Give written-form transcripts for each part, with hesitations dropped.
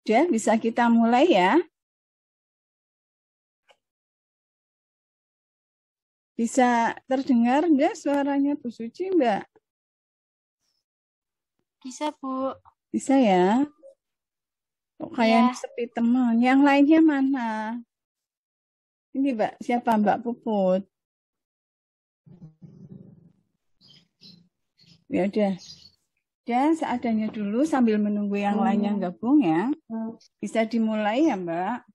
Sudah bisa kita mulai ya? Bisa terdengar enggak suaranya Bu Suci, Mbak? Bisa, Bu. Bisa ya? Kok kayaknya sepi teman. Yang lainnya mana? Ini Mbak, siapa Mbak Puput? Ya udah. Dan seadanya dulu sambil menunggu yang lainnya gabung ya. Bisa dimulai ya Mbak?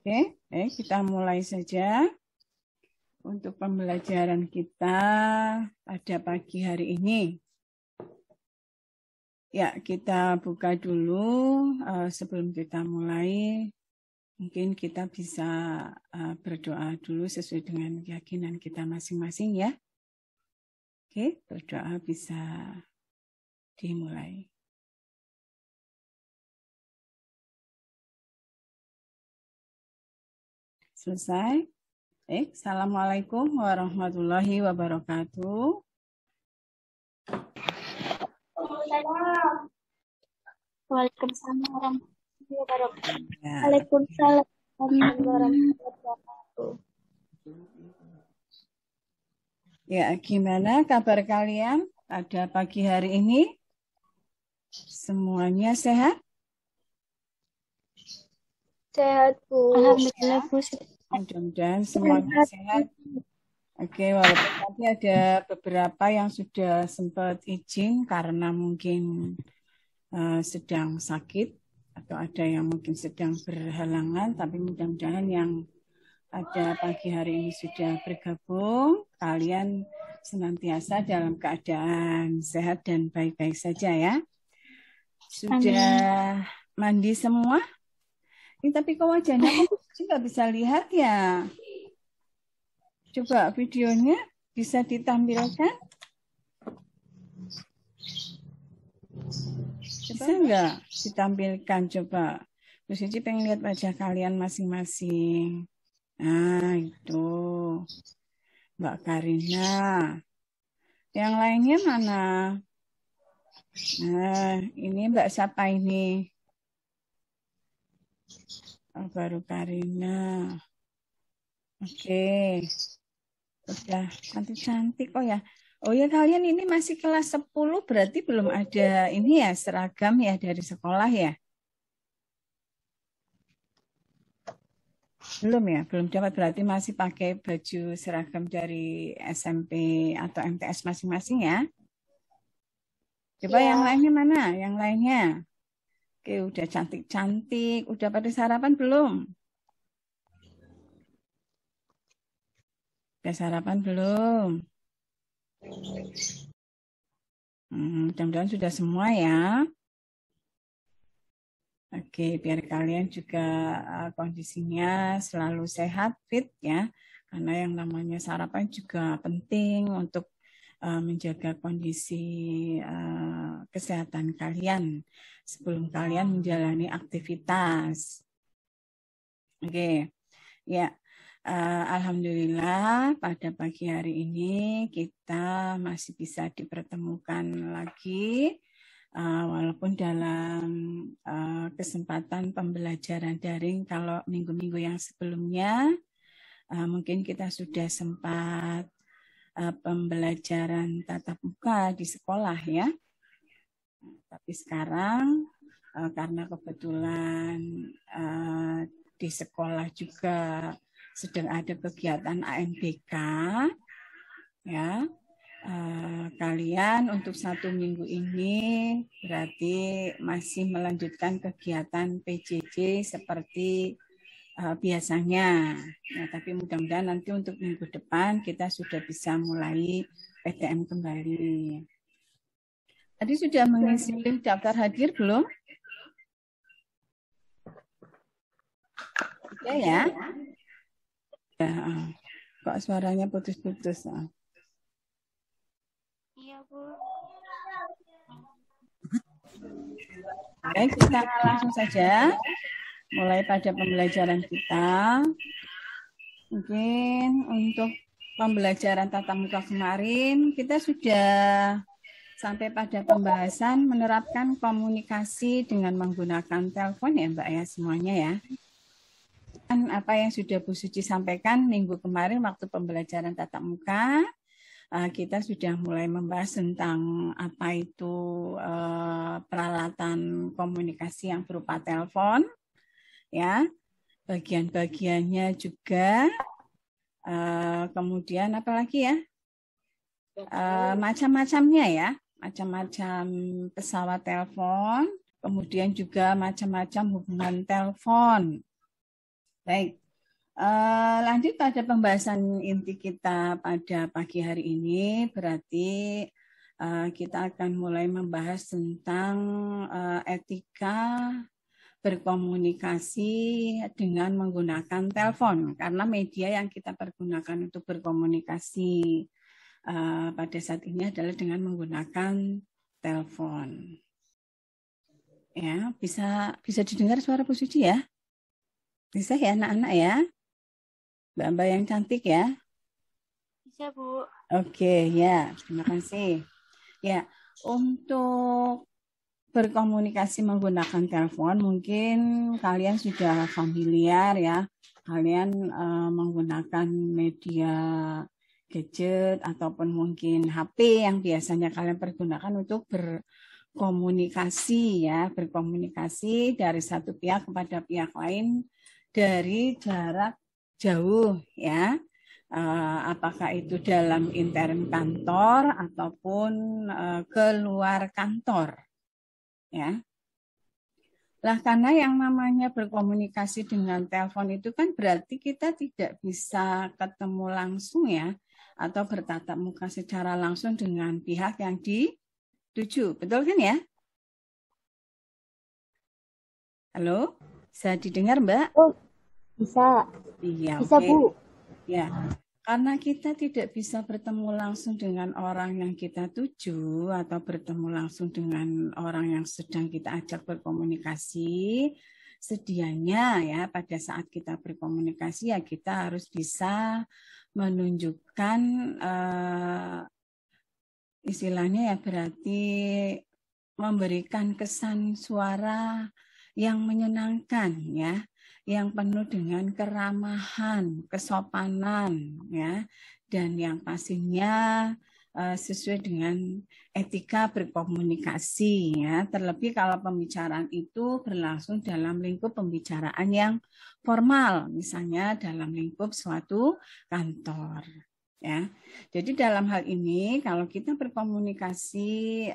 Oke, kita mulai saja untuk pembelajaran kita pada pagi hari ini. Ya, kita buka dulu sebelum kita mulai. Mungkin kita bisa berdoa dulu sesuai dengan keyakinan kita masing-masing ya. Oke, berdoa bisa dimulai. Selesai. Assalamualaikum warahmatullahi wabarakatuh. Waalaikumsalam warahmatullahi wabarakatuh. Waalaikumsalam warahmatullahi wabarakatuh. Ya, gimana kabar kalian pada pagi hari ini? Semuanya sehat? Sehat, Bu. Alhamdulillah, Bu. Mudah-mudahan semuanya sehat. Oke, walaupun tadi ada beberapa yang sudah sempat izin karena mungkin sedang sakit atau ada yang mungkin sedang berhalangan, tapi mudah-mudahan yang pada pagi hari ini sudah bergabung, kalian senantiasa dalam keadaan sehat dan baik-baik saja ya. Sudah mandi semua? Ini tapi kok wajahnya kok nggak bisa lihat ya? Coba videonya bisa ditampilkan? Bisa nggak ditampilkan? Coba. Bu Suci pengen lihat wajah kalian masing-masing. Nah, itu. Mbak Karina. Yang lainnya mana? Nah, ini Mbak siapa ini? Oh, baru Karina. Oke. Udah cantik-cantik kok ya. Oh ya, kalian ini masih kelas 10 berarti belum ada ini ya seragam ya dari sekolah ya? Belum ya, belum dapat berarti masih pakai baju seragam dari SMP atau MTS masing-masing ya? Coba yang lainnya mana? Yang lainnya? Oke, udah cantik-cantik. Udah pada sarapan belum? Udah sarapan belum? Mudah-mudahan sudah semua ya. Oke, biar kalian juga kondisinya selalu sehat, fit ya. Karena yang namanya sarapan juga penting untuk menjaga kondisi kesehatan kalian sebelum kalian menjalani aktivitas. Oke, ya. Alhamdulillah pada pagi hari ini kita masih bisa dipertemukan lagi. Walaupun dalam kesempatan pembelajaran daring, kalau minggu-minggu yang sebelumnya mungkin kita sudah sempat pembelajaran tatap muka di sekolah ya. Tapi sekarang karena kebetulan di sekolah juga sedang ada kegiatan AMBK ya. Kalian untuk 1 minggu ini berarti masih melanjutkan kegiatan PJJ seperti biasanya. Ya, tapi mudah-mudahan nanti untuk minggu depan kita sudah bisa mulai PTM kembali. Tadi sudah mengisi daftar hadir belum? Ya. Ya, kok suaranya putus-putus. Iya, Bu. Baik, kita langsung saja mulai pada pembelajaran kita. Mungkin untuk pembelajaran tatap muka kemarin kita sudah sampai pada pembahasan menerapkan komunikasi dengan menggunakan telepon ya Mbak ya semuanya ya. Dan apa yang sudah Bu Suci sampaikan minggu kemarin waktu pembelajaran tatap muka, kita sudah mulai membahas tentang apa itu peralatan komunikasi yang berupa telepon, ya, bagian-bagiannya juga, kemudian apa lagi ya, macam-macamnya ya, macam-macam pesawat telepon, kemudian juga macam-macam hubungan telepon. Baik. Lanjut pada pembahasan inti kita pada pagi hari ini, berarti kita akan mulai membahas tentang etika berkomunikasi dengan menggunakan telepon, karena media yang kita pergunakan untuk berkomunikasi pada saat ini adalah dengan menggunakan telepon. Ya, bisa didengar suara Bu Suci ya? Bisa ya anak-anak ya? Mbak-mbak yang cantik ya. Bisa, Bu. Oke, ya. Terima kasih. Ya, untuk berkomunikasi menggunakan telepon, mungkin kalian sudah familiar ya. Kalian menggunakan media gadget ataupun mungkin HP yang biasanya kalian pergunakan untuk berkomunikasi ya. Berkomunikasi dari satu pihak kepada pihak lain dari jarak jauh ya, apakah itu dalam intern kantor ataupun keluar kantor ya. Lah karena yang namanya berkomunikasi dengan telepon itu kan berarti kita tidak bisa ketemu langsung ya, atau bertatap muka secara langsung dengan pihak yang dituju, betul kan ya? Halo, bisa didengar Mbak? Oh, bisa. Iya, Bisa, oke. Bu. Ya, karena kita tidak bisa bertemu langsung dengan orang yang kita tuju atau bertemu langsung dengan orang yang sedang kita ajak berkomunikasi, sedianya ya pada saat kita berkomunikasi ya kita harus bisa menunjukkan istilahnya ya berarti memberikan kesan suara yang menyenangkan ya, yang penuh dengan keramahan, kesopanan ya, dan yang pastinya sesuai dengan etika berkomunikasi ya. Terlebih kalau pembicaraan itu berlangsung dalam lingkup pembicaraan yang formal, misalnya dalam lingkup suatu kantor ya. Jadi dalam hal ini kalau kita berkomunikasi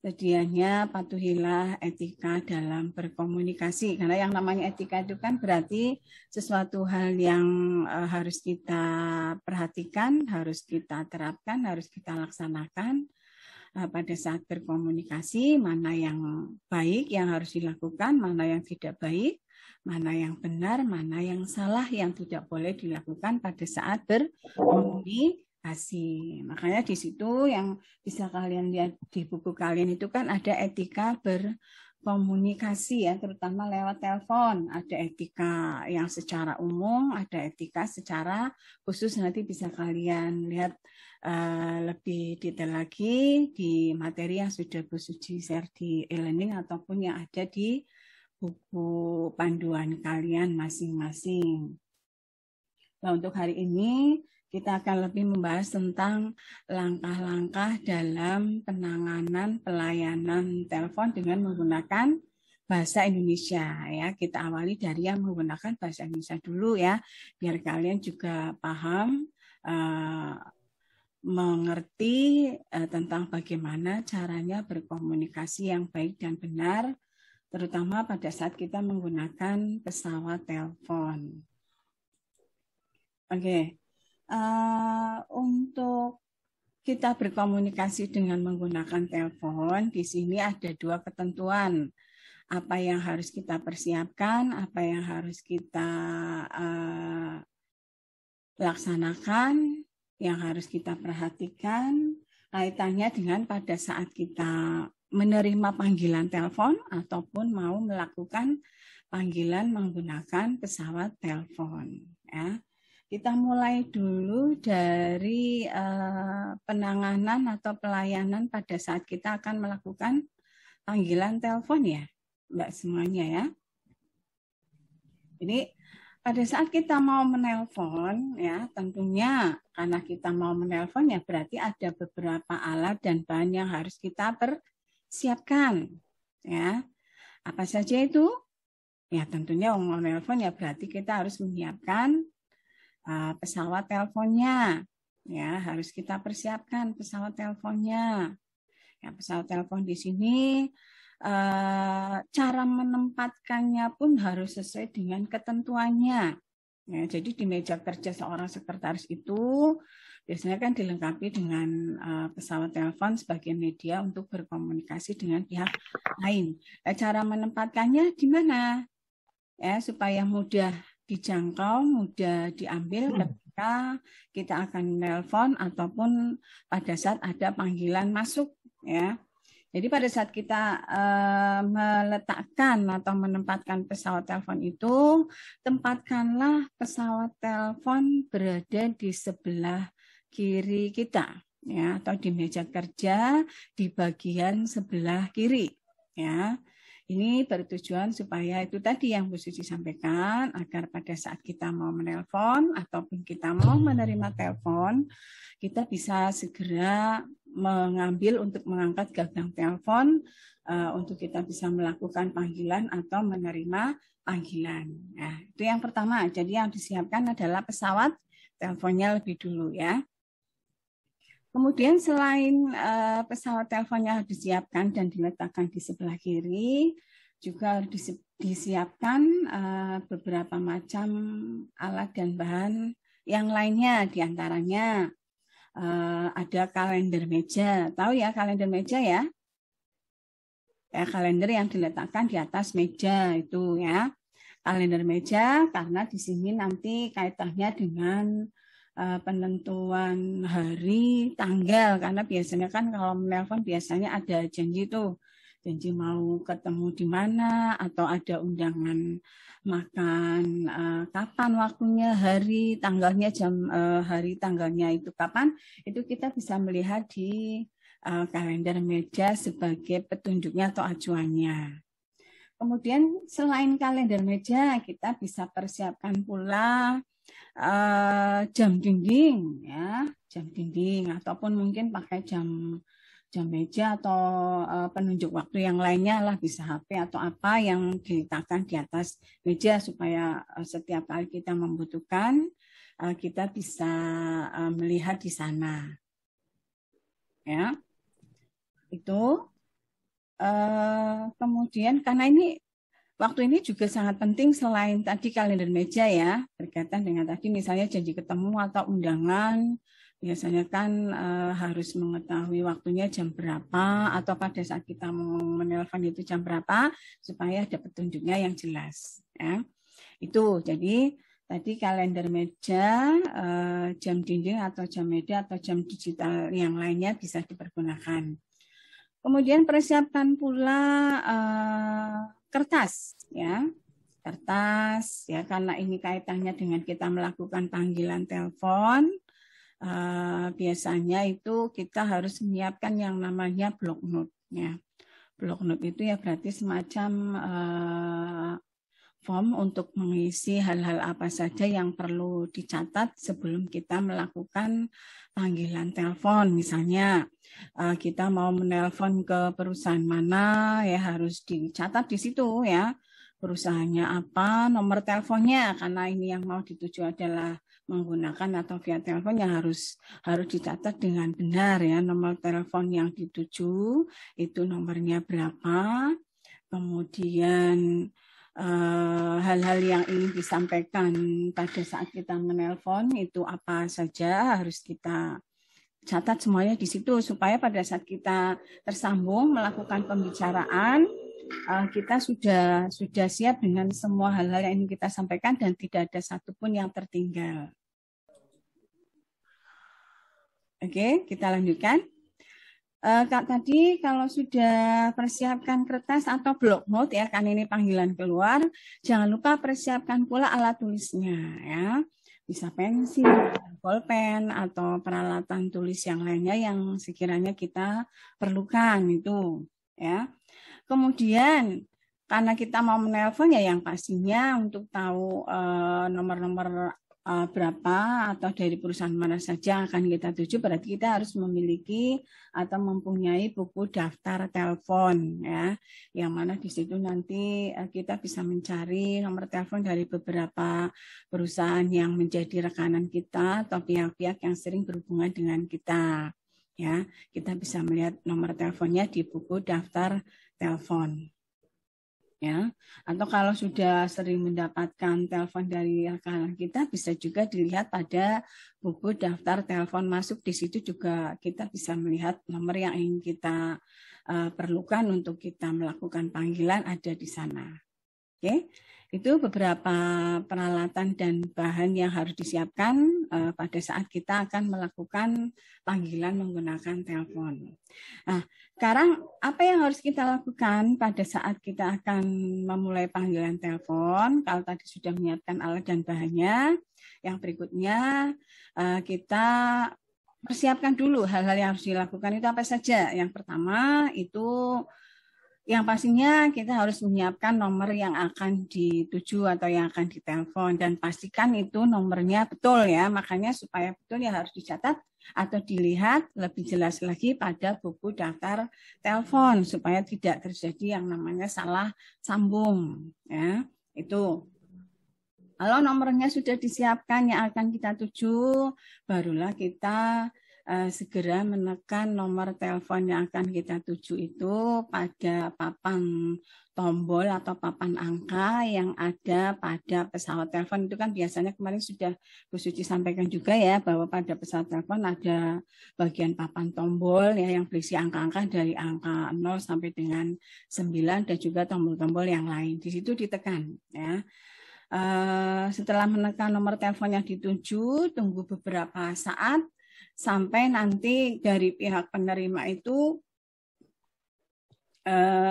sedianya patuhilah etika dalam berkomunikasi. Karena yang namanya etika itu kan berarti sesuatu hal yang harus kita perhatikan, harus kita terapkan, harus kita laksanakan pada saat berkomunikasi, mana yang baik yang harus dilakukan, mana yang tidak baik, mana yang benar, mana yang salah yang tidak boleh dilakukan pada saat berkomunikasi. Makanya di situ yang bisa kalian lihat di buku kalian itu kan ada etika berkomunikasi ya, terutama lewat telepon. Ada etika yang secara umum, ada etika secara khusus, nanti bisa kalian lihat lebih detail lagi di materi yang sudah Bu Suci share di e-learning ataupun yang ada di buku panduan kalian masing-masing. Nah, untuk hari ini kita akan lebih membahas tentang langkah-langkah dalam penanganan pelayanan telepon dengan menggunakan bahasa Indonesia ya. Kita awali dari yang menggunakan bahasa Indonesia dulu ya, biar kalian juga paham, mengerti tentang bagaimana caranya berkomunikasi yang baik dan benar, terutama pada saat kita menggunakan pesawat telepon. Oke. Untuk kita berkomunikasi dengan menggunakan telepon, di sini ada dua ketentuan. Apa yang harus kita persiapkan, apa yang harus kita laksanakan, yang harus kita perhatikan, kaitannya dengan pada saat kita menerima panggilan telepon ataupun mau melakukan panggilan menggunakan pesawat telepon. Ya. kita mulai dulu dari penanganan atau pelayanan pada saat kita akan melakukan panggilan telepon ya, Mbak semuanya ya. Jadi pada saat kita mau menelpon ya, tentunya karena kita mau menelpon ya berarti ada beberapa alat dan bahan yang harus kita persiapkan ya. Apa saja itu? Ya tentunya mau menelpon ya berarti kita harus menyiapkan pesawat teleponnya, ya harus kita persiapkan pesawat teleponnya. Ya, pesawat telepon di sini cara menempatkannya pun harus sesuai dengan ketentuannya. Ya, jadi di meja kerja seorang sekretaris itu biasanya kan dilengkapi dengan pesawat telepon sebagai media untuk berkomunikasi dengan pihak lain. Cara menempatkannya di mana? Ya, supaya mudah dijangkau, mudah diambil ketika kita akan menelpon ataupun pada saat ada panggilan masuk ya. Jadi pada saat kita meletakkan atau menempatkan pesawat telepon itu, tempatkanlah pesawat telepon berada di sebelah kiri kita ya, atau di meja kerja di bagian sebelah kiri ya. Ini bertujuan supaya itu tadi yang Bu Suci sampaikan, agar pada saat kita mau menelpon ataupun kita mau menerima telepon, kita bisa segera mengambil untuk mengangkat gagang telepon untuk kita bisa melakukan panggilan atau menerima panggilan. Nah, itu yang pertama. Jadi yang disiapkan adalah pesawat teleponnya lebih dulu ya. Kemudian selain pesawat teleponnya disiapkan dan diletakkan di sebelah kiri, juga disiapkan beberapa macam alat dan bahan yang lainnya, diantaranya ada kalender meja. Tahu ya kalender meja ya? Ya, kalender yang diletakkan di atas meja itu ya. Kalender meja karena di sini nanti kaitannya dengan penentuan hari, tanggal, karena biasanya kan kalau menelpon biasanya ada janji tuh, janji mau ketemu di mana atau ada undangan makan kapan waktunya, hari, tanggalnya, hari, tanggalnya itu kapan, itu kita bisa melihat di kalender meja sebagai petunjuknya atau acuannya. Kemudian selain kalender meja, kita bisa persiapkan pula jam dinding ya, jam dinding ataupun mungkin pakai jam meja atau penunjuk waktu yang lainnya lah, bisa HP atau apa yang diletakkan di atas meja supaya setiap kali kita membutuhkan kita bisa melihat di sana ya. Itu kemudian karena ini waktu ini juga sangat penting selain tadi kalender meja ya, berkaitan dengan tadi misalnya janji ketemu atau undangan, biasanya kan harus mengetahui waktunya jam berapa atau pada saat kita mau menelpon itu jam berapa supaya ada petunjuknya yang jelas ya. Itu jadi tadi kalender meja, jam dinding atau jam meja atau jam digital yang lainnya bisa dipergunakan. Kemudian persiapkan pula kertas ya, kertas ya, karena ini kaitannya dengan kita melakukan panggilan telepon. Biasanya itu kita harus menyiapkan yang namanya block note ya. Block note itu ya berarti semacam form untuk mengisi hal-hal apa saja yang perlu dicatat sebelum kita melakukan panggilan telepon. Misalnya kita mau menelpon ke perusahaan mana ya, harus dicatat di situ ya, perusahaannya apa, nomor teleponnya, karena ini yang mau dituju adalah menggunakan atau via telepon yang harus dicatat dengan benar ya, nomor telepon yang dituju itu nomornya berapa, kemudian hal-hal yang ingin disampaikan pada saat kita menelpon itu apa saja harus kita catat semuanya di situ supaya pada saat kita tersambung melakukan pembicaraan kita sudah siap dengan semua hal-hal yang ingin kita sampaikan dan tidak ada satupun yang tertinggal. Oke, kita lanjutkan. Kak tadi kalau sudah persiapkan kertas atau blok note ya, kan ini panggilan keluar, jangan lupa persiapkan pula alat tulisnya ya. Bisa pensil, bolpen atau peralatan tulis yang lainnya yang sekiranya kita perlukan itu ya. Kemudian karena kita mau menelpon ya yang pastinya untuk tahu nomor-nomor berapa atau dari perusahaan mana saja yang akan kita tuju, berarti kita harus memiliki atau mempunyai buku daftar telepon ya, yang mana di situ nanti kita bisa mencari nomor telepon dari beberapa perusahaan yang menjadi rekanan kita atau pihak-pihak yang sering berhubungan dengan kita ya. Kita bisa melihat nomor teleponnya di buku daftar telepon. Ya, atau kalau sudah sering mendapatkan telepon dari rekan kita, bisa juga dilihat pada buku daftar telepon masuk. Di situ juga kita bisa melihat nomor yang ingin kita perlukan untuk kita melakukan panggilan ada di sana. Oke, itu beberapa peralatan dan bahan yang harus disiapkan pada saat kita akan melakukan panggilan menggunakan telepon. Nah, sekarang apa yang harus kita lakukan pada saat kita akan memulai panggilan telepon? Kalau tadi sudah menyiapkan alat dan bahannya, yang berikutnya kita persiapkan dulu hal-hal yang harus dilakukan itu apa saja. Yang pertama itu yang pastinya kita harus menyiapkan nomor yang akan dituju atau yang akan ditelepon dan pastikan itu nomornya betul ya. Makanya supaya betul ya harus dicatat atau dilihat lebih jelas lagi pada buku daftar telepon supaya tidak terjadi yang namanya salah sambung ya. Itu. Kalau nomornya sudah disiapkan yang akan kita tuju, barulah kita segera menekan nomor telepon yang akan kita tuju itu pada papan tombol atau papan angka yang ada pada pesawat telepon. Itu kan biasanya kemarin sudah Bu Suci sampaikan juga ya, bahwa pada pesawat telepon ada bagian papan tombol ya yang berisi angka-angka dari angka 0 sampai dengan 9 dan juga tombol-tombol yang lain. Di situ ditekan ya. Setelah menekan nomor telepon yang dituju, tunggu beberapa saat sampai nanti dari pihak penerima itu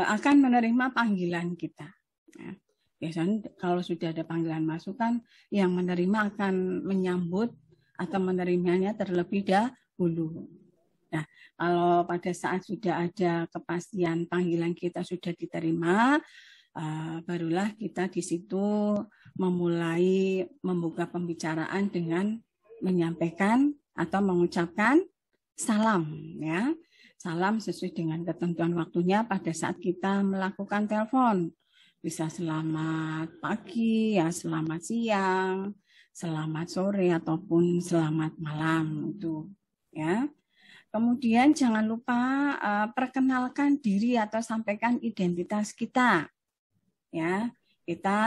akan menerima panggilan kita. Ya. Biasanya kalau sudah ada panggilan masuk kan yang menerima akan menyambut atau menerimanya terlebih dahulu. Nah, kalau pada saat sudah ada kepastian panggilan kita sudah diterima, barulah kita di situ memulai membuka pembicaraan dengan menyampaikan atau mengucapkan salam ya. Salam sesuai dengan ketentuan waktunya pada saat kita melakukan telepon. Bisa selamat pagi ya, selamat siang, selamat sore ataupun selamat malam itu ya. Kemudian jangan lupa perkenalkan diri atau sampaikan identitas kita. Ya, kita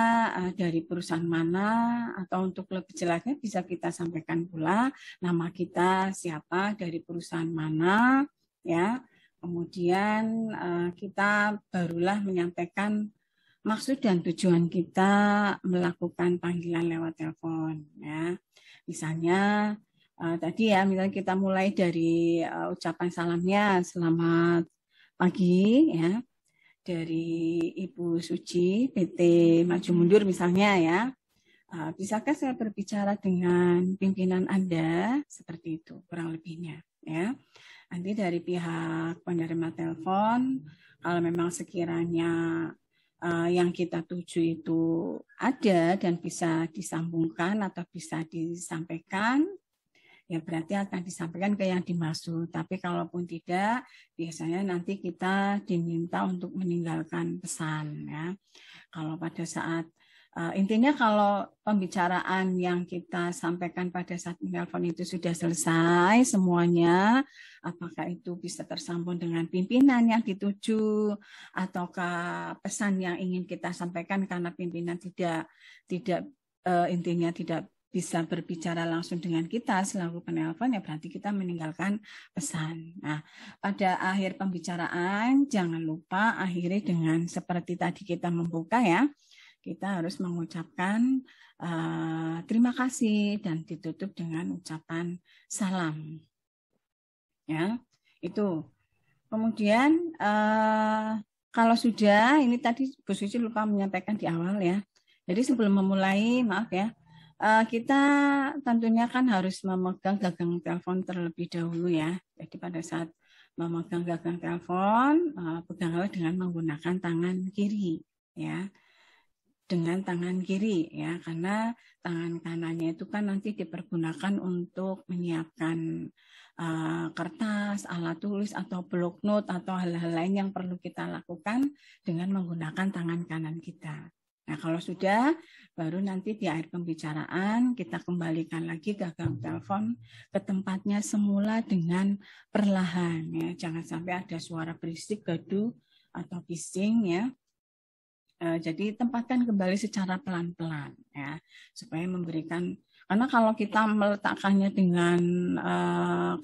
dari perusahaan mana atau untuk lebih jelasnya bisa kita sampaikan pula nama kita siapa, dari perusahaan mana ya. Kemudian kita barulah menyampaikan maksud dan tujuan kita melakukan panggilan lewat telepon ya. Misalnya tadi ya, misalnya kita mulai dari ucapan salamnya selamat pagi ya, dari Ibu Suci PT Maju Mundur misalnya ya. Bisakah saya berbicara dengan pimpinan Anda? Seperti itu kurang lebihnya ya. Nanti dari pihak penerima telepon, kalau memang sekiranya yang kita tuju itu ada dan bisa disambungkan atau bisa disampaikan, ya berarti akan disampaikan ke yang dimaksud. Tapi kalaupun tidak, biasanya nanti kita diminta untuk meninggalkan pesan ya. Kalau pada saat intinya kalau pembicaraan yang kita sampaikan pada saat menelpon itu sudah selesai semuanya, apakah itu bisa tersambung dengan pimpinan yang dituju ataukah pesan yang ingin kita sampaikan karena pimpinan tidak intinya tidak bisa berbicara langsung dengan kita selaku penelpon, ya berarti kita meninggalkan pesan. Nah, pada akhir pembicaraan jangan lupa akhiri dengan seperti tadi kita membuka ya. Kita harus mengucapkan terima kasih dan ditutup dengan ucapan salam. Ya, itu. Kemudian kalau sudah, ini tadi Bu Suci lupa menyampaikan di awal ya. Jadi sebelum memulai, maaf ya, kita tentunya kan harus memegang gagang telepon terlebih dahulu ya. Jadi pada saat memegang gagang telepon, peganglah dengan menggunakan tangan kiri ya. Dengan tangan kiri ya, karena tangan kanannya itu kan nanti dipergunakan untuk menyiapkan kertas, alat tulis atau bloknot atau hal-hal lain yang perlu kita lakukan dengan menggunakan tangan kanan kita. Nah, kalau sudah, baru nanti di akhir pembicaraan kita kembalikan lagi gagang telepon ke tempatnya semula dengan perlahan ya. Jangan sampai ada suara berisik, gaduh atau bising ya. Jadi tempatkan kembali secara pelan-pelan ya, supaya memberikan, karena kalau kita meletakkannya dengan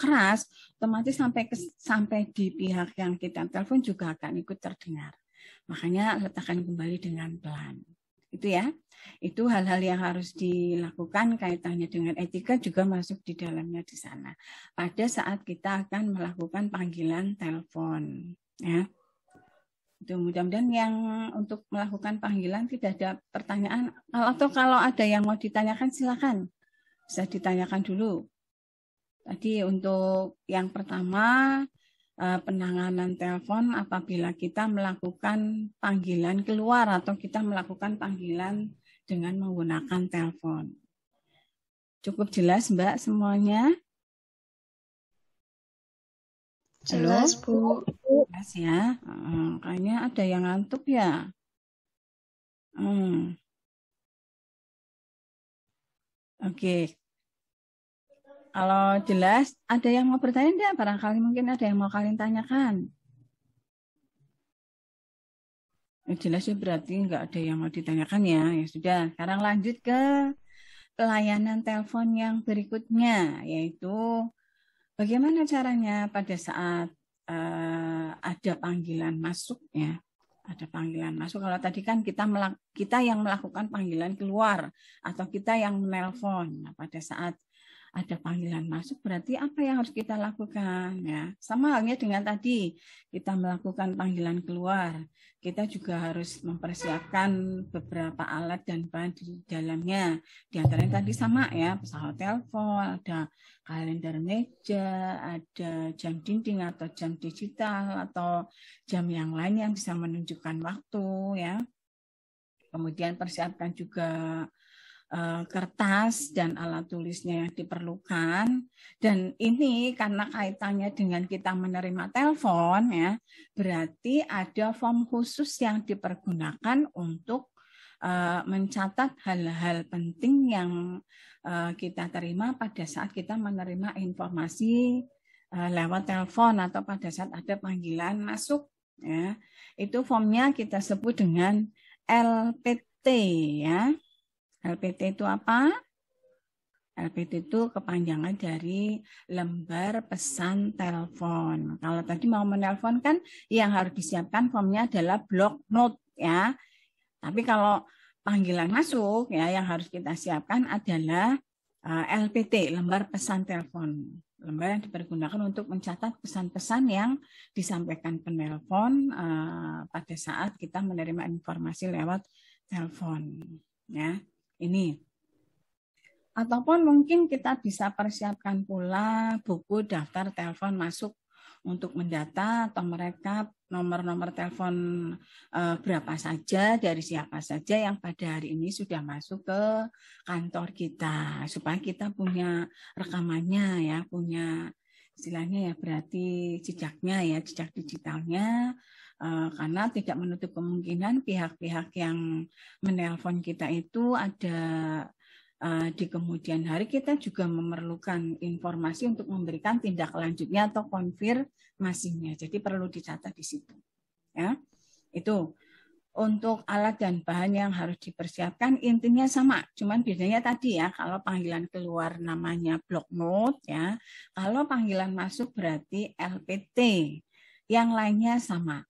keras, otomatis sampai di pihak yang kita telepon juga akan ikut terdengar. Makanya letakkan kembali dengan pelan. Itu ya. Itu hal-hal yang harus dilakukan kaitannya dengan etika juga masuk di dalamnya di sana. Pada saat kita akan melakukan panggilan telepon ya. Itu mudah-mudahan yang untuk melakukan panggilan tidak ada pertanyaan, atau kalau ada yang mau ditanyakan silakan, bisa ditanyakan dulu. Tadi untuk yang pertama, penanganan telepon apabila kita melakukan panggilan keluar atau kita melakukan panggilan dengan menggunakan telepon. Cukup jelas Mbak semuanya? Jelas, Bu. Jelas ya. Kayaknya ada yang ngantuk ya. Oke. Kalau jelas, ada yang mau bertanya enggak? Barangkali mungkin ada yang mau kalian tanyakan. Jelas ya, berarti enggak ada yang mau ditanyakan ya. Ya sudah, sekarang lanjut ke pelayanan telepon yang berikutnya, yaitu bagaimana caranya pada saat ada panggilan masuk ya. Ada panggilan masuk. Kalau tadi kan kita yang melakukan panggilan keluar atau kita yang menelpon. Nah, pada saat ada panggilan masuk berarti apa yang harus kita lakukan ya. Sama halnya dengan tadi kita melakukan panggilan keluar. Kita juga harus mempersiapkan beberapa alat dan bahan di dalamnya. Di antaranya tadi sama ya, pesawat telepon, ada kalender meja, ada jam dinding atau jam digital atau jam yang lain yang bisa menunjukkan waktu ya. Kemudian persiapkan juga kertas dan alat tulisnya yang diperlukan. Dan ini karena kaitannya dengan kita menerima telepon ya, berarti ada form khusus yang dipergunakan untuk mencatat hal-hal penting yang kita terima pada saat kita menerima informasi lewat telepon atau pada saat ada panggilan masuk ya. Itu formnya kita sebut dengan LPT ya. LPT itu apa? LPT itu kepanjangan dari lembar pesan telepon. Kalau tadi mau menelpon kan yang harus disiapkan formnya adalah block note ya. Tapi kalau panggilan masuk ya yang harus kita siapkan adalah LPT, lembar pesan telepon. Lembar yang dipergunakan untuk mencatat pesan-pesan yang disampaikan penelpon pada saat kita menerima informasi lewat telepon ya. Ini. Ataupun mungkin kita bisa persiapkan pula buku daftar telepon masuk untuk mendata atau merekap nomor-nomor telepon berapa saja dari siapa saja yang pada hari ini sudah masuk ke kantor kita supaya kita punya rekamannya ya, punya istilahnya ya berarti jejaknya ya, jejak digitalnya. Karena tidak menutup kemungkinan pihak-pihak yang menelpon kita itu ada di kemudian hari kita juga memerlukan informasi untuk memberikan tindak lanjutnya atau konfirmasinya. Jadi perlu dicatat di situ. Ya, itu untuk alat dan bahan yang harus dipersiapkan intinya sama. Cuman bedanya tadi ya, kalau panggilan keluar namanya block note ya, kalau panggilan masuk berarti LPT. Yang lainnya sama.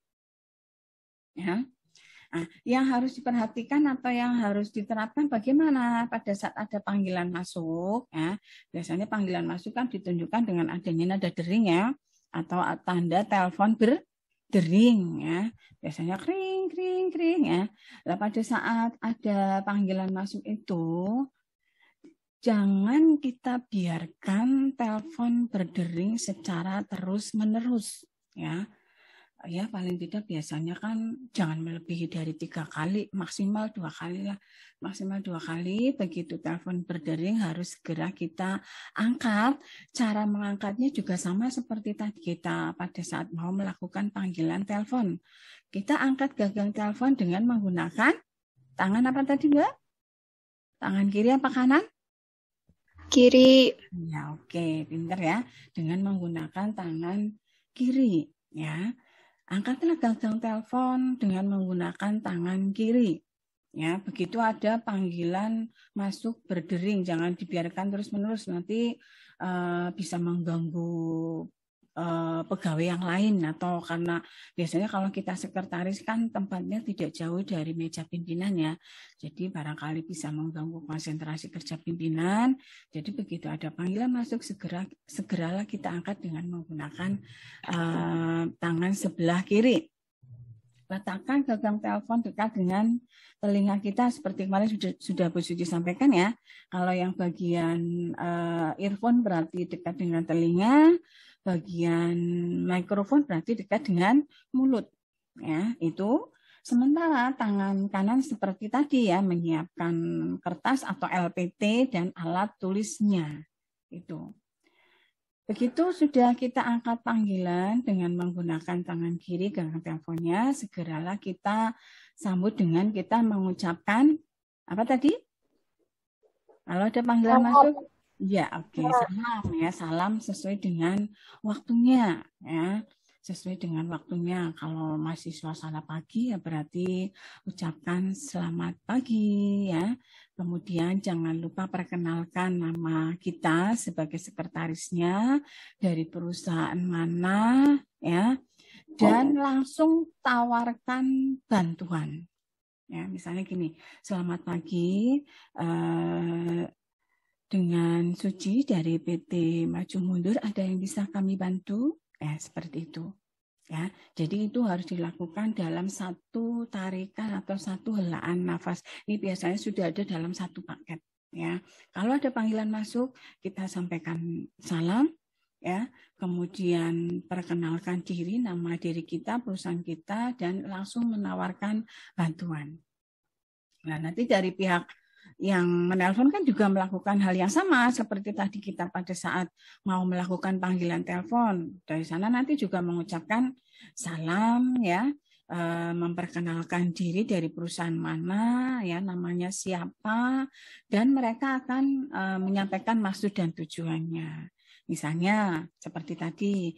Ya. Nah, yang harus diperhatikan atau yang harus diterapkan bagaimana pada saat ada panggilan masuk ya. Biasanya panggilan masuk kan ditunjukkan dengan adanya nada dering ya. atau tanda telepon berdering ya. Biasanya kring kring kring ya. Nah, pada saat ada panggilan masuk itu jangan kita biarkan telepon berdering secara terus-menerus ya. Ya paling tidak biasanya kan jangan melebihi dari 3 kali, maksimal 2 kali lah. Maksimal 2 kali, begitu telepon berdering harus segera kita angkat. Cara mengangkatnya juga sama seperti tadi kita pada saat mau melakukan panggilan telepon. Kita angkat gagang telepon dengan menggunakan tangan apa tadi Mbak? Tangan kiri apa kanan? Kiri. Ya oke, pinter ya. Dengan menggunakan tangan kiri ya. Angkatlah gagang telepon dengan menggunakan tangan kiri. Ya, begitu ada panggilan masuk berdering, jangan dibiarkan terus-menerus, nanti bisa mengganggu pegawai yang lain, atau karena biasanya kalau kita sekretaris kan tempatnya tidak jauh dari meja pimpinan ya, jadi barangkali bisa mengganggu konsentrasi kerja pimpinan. Jadi begitu ada panggilan masuk, segeralah kita angkat dengan menggunakan tangan sebelah kiri. Letakkan gagang telepon dekat dengan telinga kita seperti kemarin sudah Bu Suci sampaikan ya. Kalau yang bagian earphone berarti dekat dengan telinga, bagian mikrofon berarti dekat dengan mulut. Ya, itu. Sementara tangan kanan seperti tadi ya, menyiapkan kertas atau LPT dan alat tulisnya. Itu. Begitu sudah kita angkat panggilan dengan menggunakan tangan kiri gagang teleponnya, segeralah kita sambut dengan kita mengucapkan apa tadi? Kalau ada panggilan masuk, ya oke, salam ya, salam sesuai dengan waktunya ya. Sesuai dengan waktunya. Kalau masih suasana pagi ya berarti ucapkan selamat pagi ya. Kemudian jangan lupa perkenalkan nama kita sebagai sekretarisnya, dari perusahaan mana ya, dan langsung tawarkan bantuan. Ya, misalnya gini, selamat pagi, dengan Suci dari PT Maju Mundur, ada yang bisa kami bantu? Seperti itu. Ya, jadi itu harus dilakukan dalam satu tarikan atau satu helaan nafas. Ini biasanya sudah ada dalam satu paket. Ya, kalau ada panggilan masuk, kita sampaikan salam. Ya, kemudian perkenalkan diri, nama diri kita, perusahaan kita, dan langsung menawarkan bantuan. Nah, nanti dari pihak yang menelpon kan juga melakukan hal yang sama seperti tadi kita pada saat mau melakukan panggilan telepon. Dari sana nanti juga mengucapkan salam ya, memperkenalkan diri dari perusahaan mana ya, namanya siapa, dan mereka akan menyampaikan maksud dan tujuannya. Misalnya seperti tadi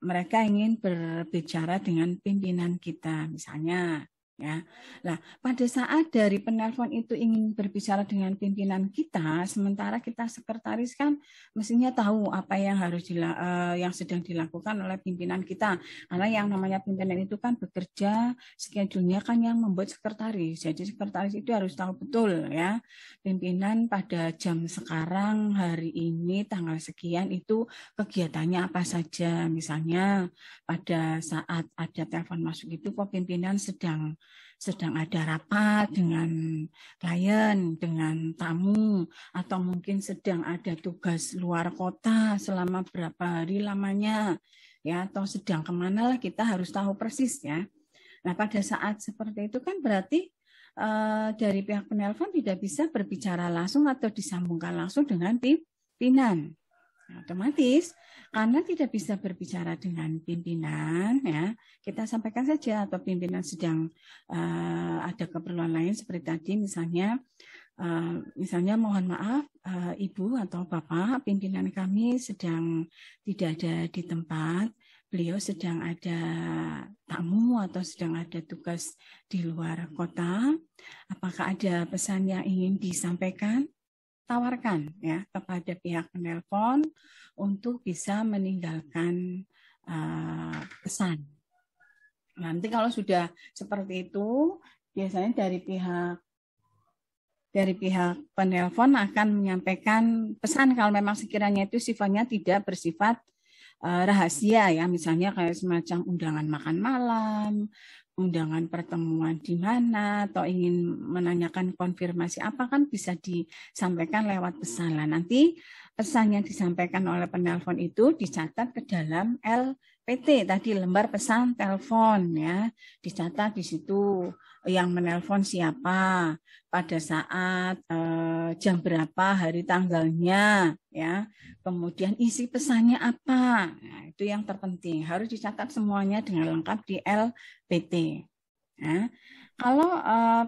mereka ingin berbicara dengan pimpinan kita misalnya. Ya, nah pada saat dari penelpon itu ingin berbicara dengan pimpinan kita, sementara kita sekretaris kan mestinya tahu apa yang harus yang sedang dilakukan oleh pimpinan kita, karena yang namanya pimpinan itu kan bekerja, schedule-nya kan yang membuat sekretaris, jadi sekretaris itu harus tahu betul ya pimpinan pada jam sekarang hari ini tanggal sekian itu kegiatannya apa saja. Misalnya pada saat ada telepon masuk itu kok pimpinan sedang ada rapat dengan klien, dengan tamu, atau mungkin sedang ada tugas luar kota selama berapa hari lamanya, ya, atau sedang kemana lah, kita harus tahu persis ya. Nah pada saat seperti itu kan berarti dari pihak penelpon tidak bisa berbicara langsung atau disambungkan langsung dengan pimpinan. Nah, otomatis karena tidak bisa berbicara dengan pimpinan ya, kita sampaikan saja, atau pimpinan sedang ada keperluan lain seperti tadi misalnya mohon maaf Ibu atau Bapak, pimpinan kami sedang tidak ada di tempat, beliau sedang ada tamu atau sedang ada tugas di luar kota, apakah ada pesan yang ingin disampaikan? Tawarkan ya kepada pihak penelpon untuk bisa meninggalkan pesan. Nanti kalau sudah seperti itu, biasanya dari pihak penelpon akan menyampaikan pesan kalau memang sekiranya itu sifatnya tidak bersifat rahasia ya, misalnya kayak semacam undangan makan malam, undangan pertemuan di mana, atau ingin menanyakan konfirmasi apa kan bisa disampaikan lewat pesan. Nah, nanti pesan yang disampaikan oleh penelpon itu dicatat ke dalam LPT tadi, lembar pesan telepon ya, dicatat di situ yang menelpon siapa, pada saat jam berapa, hari tanggalnya ya, kemudian isi pesannya apa. Nah, itu yang terpenting, harus dicatat semuanya dengan lengkap di LPT. Nah, kalau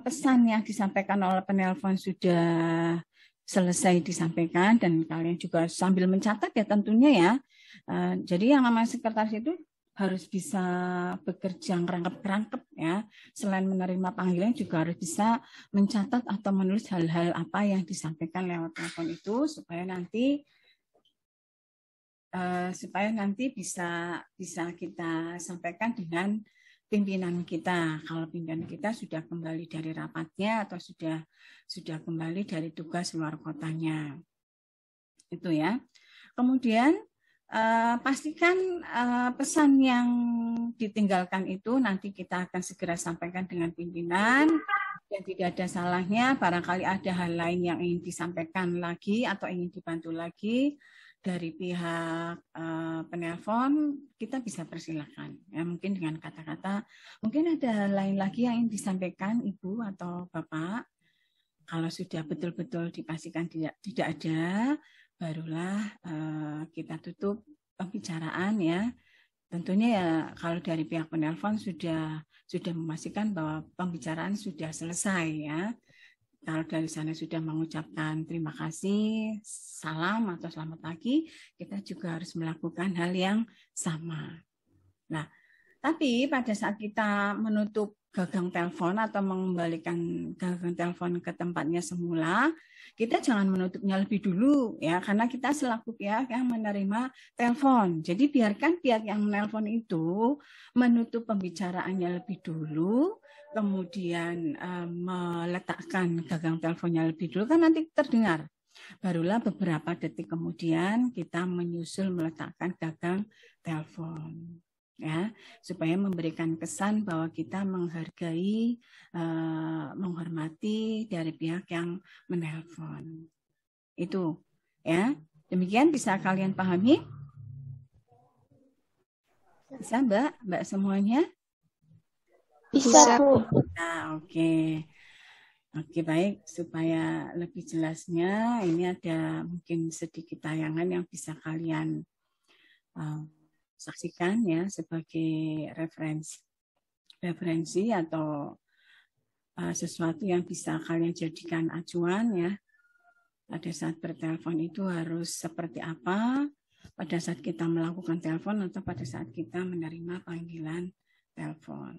pesan yang disampaikan oleh penelpon sudah selesai disampaikan dan kalian juga sambil mencatat ya tentunya ya. Jadi yang namanya sekretaris itu harus bisa bekerja ngerangkep-ngerangkep ya. Selain menerima panggilan juga harus bisa mencatat atau menulis hal-hal apa yang disampaikan lewat telepon itu supaya nanti bisa kita sampaikan dengan pimpinan kita. Kalau pimpinan kita sudah kembali dari rapatnya atau sudah kembali dari tugas luar kotanya. Itu ya. Kemudian pastikan pesan yang ditinggalkan itu nanti kita akan segera sampaikan dengan pimpinan dan tidak ada salahnya barangkali ada hal lain yang ingin disampaikan lagi atau ingin dibantu lagi dari pihak penelpon, kita bisa persilakan ya, mungkin dengan kata-kata mungkin ada hal lain lagi yang ingin disampaikan Ibu atau Bapak. Kalau sudah betul-betul dipastikan tidak ada, barulah kita tutup pembicaraan ya. Tentunya ya kalau dari pihak penelpon sudah memastikan bahwa pembicaraan sudah selesai ya. Kalau dari sana sudah mengucapkan terima kasih, salam atau selamat pagi, kita juga harus melakukan hal yang sama. Nah, tapi pada saat kita menutup gagang telepon atau mengembalikan gagang telepon ke tempatnya semula, kita jangan menutupnya lebih dulu ya, karena kita selaku pihak yang menerima telepon. Jadi biarkan pihak yang menelpon itu menutup pembicaraannya lebih dulu, kemudian meletakkan gagang teleponnya lebih dulu, kan nanti terdengar. Barulah beberapa detik kemudian kita menyusul meletakkan gagang telepon. Ya, supaya memberikan kesan bahwa kita menghargai, menghormati dari pihak yang menelpon. Itu, ya. Demikian bisa kalian pahami? Bisa, Mbak semuanya? Bisa, Bu. Nah, oke. Oke, baik. Supaya lebih jelasnya, ini ada mungkin sedikit tayangan yang bisa kalian saksikan ya sebagai referensi atau sesuatu yang bisa kalian jadikan acuan ya. Pada saat bertelepon itu harus seperti apa pada saat kita melakukan telepon atau pada saat kita menerima panggilan telepon.